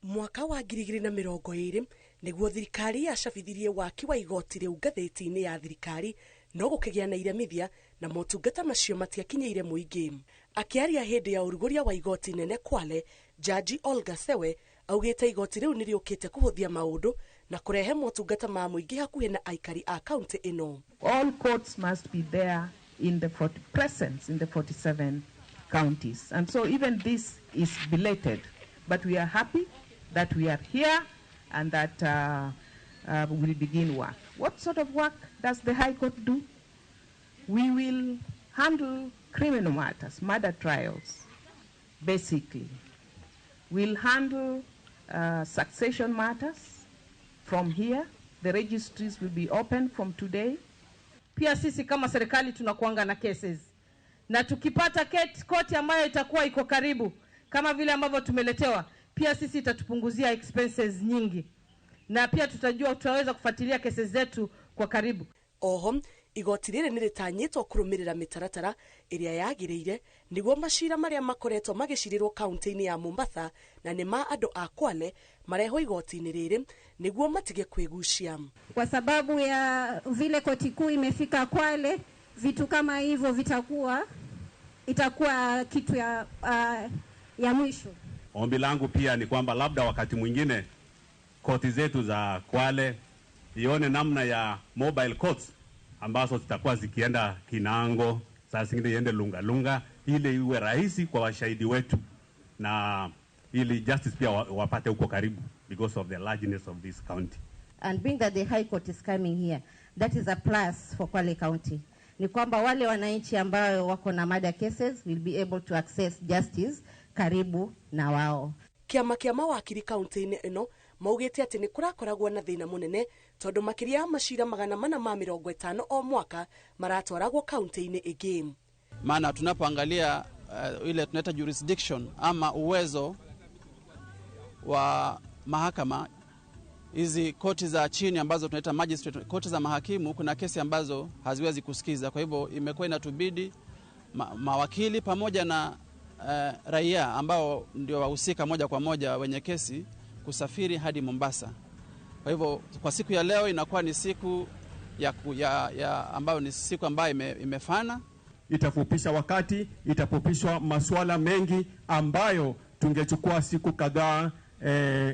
Mwaka wa 2020 niguo thirikari yacabithirie waki wa igoti riu ngathĩti-inĩ ya thirikari no gũkĩgĩa na iremithia na motungata macio matiakinyĩire mũingĩ. Akiaria hĩndĩ ya ũrugũria wa igoti inene Kwale, Jaji Olga Sewe augĩte igoti riu nĩrĩũkĩte kũhũthia maũndũ na kũrehe motungata ma mũingĩ hakuhĩ na aikari a kauntĩ ĩno. All courts must be there in the presence in the 47 counties, and so even this is belated, but we are happy that we are here and that we'll begin work. What sort of work does the High Court do? We will handle criminal matters, murder trials, basically. We'll handle succession matters from here. The registries will be open from today. Pia sisi kama serikali tunakuanga na cases. Na tukipata koti ambayo itakuwa iko karibu, kama vile ambavyo tumeletewa, pia sisi itatupunguzia expenses nyingi. Na pia tutaweza kufuatilia cases zetu kwa karibu. Oho, igoti rĩrĩ nĩrĩtanyĩtwo kũrũmĩrĩra mĩtaratara ĩrĩa yagĩrĩire nĩguo macira marĩa makoretwo magĩcirirwo kauntĩ-inĩ ya Mombasa na nĩ ma andũ a Kwale marehwo igoti-inĩ rĩrĩ nĩguo matige kwĩgucia. Kwa sababu ya vile koti kuu imefika Kwale, vitu kama hivyo itakuwa kitu ya mwisho. Ombi langu pia ni kwamba labda wakati mwingine koti zetu za Kwale ione namna ya mobile courts ambazo zitakuwa zikienda Kinango, saa zingine iende Lunga, ili iwe rahisi kwa washahidi wetu na ili justice pia wapate huko karibu because of the largeness of this county. And being that the High Court is coming here, that is a plus for Kwale County. Ni kwamba wale wananchi ambao wako na murder cases will be able to access justice karibu na wao. Kiama kia mawakiri kauntĩ-inĩ ĩno maugĩte atĩ nĩ kũrakoragwo na thĩna mũnene tondũ makĩria ya macira 450 o mwaka maratwaragwo kauntĩ-inĩ ĩngĩ. Maana tunapoangalia ile tunaita jurisdiction ama uwezo wa mahakama, hizi koti za chini ambazo tunaita magistrate, koti za mahakimu, kuna kesi ambazo haziwezi kusikiza. Kwa hivyo imekuwa inatubidi mawakili pamoja na raia ambao ndio wahusika moja kwa moja wenye kesi kusafiri hadi Mombasa. Kwa hivyo kwa siku ya leo inakuwa ni siku ambayo ni siku ambayo imefana. Itafupisha wakati, itapupishwa masuala mengi ambayo tungechukua siku kadhaa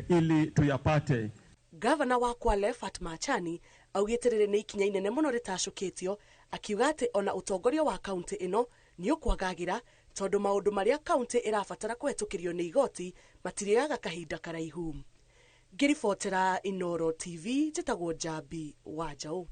ili tuyapate. Gavana wa Kwale Fatma Chani augĩte rĩrĩ nĩ ikinya inene mũno rĩtacũkĩtio, akiuga atĩ ona ũtongoria wa kauntĩ ĩno nĩ ũkwagagĩra tondũ maũndũ marĩa kauntĩ ĩrabatara kũhetũkĩrio nĩ igoti matirĩaga kahinda karaihu. Ngĩribotera Inoro TV, njĩtagwo Jambi Wanjaũ.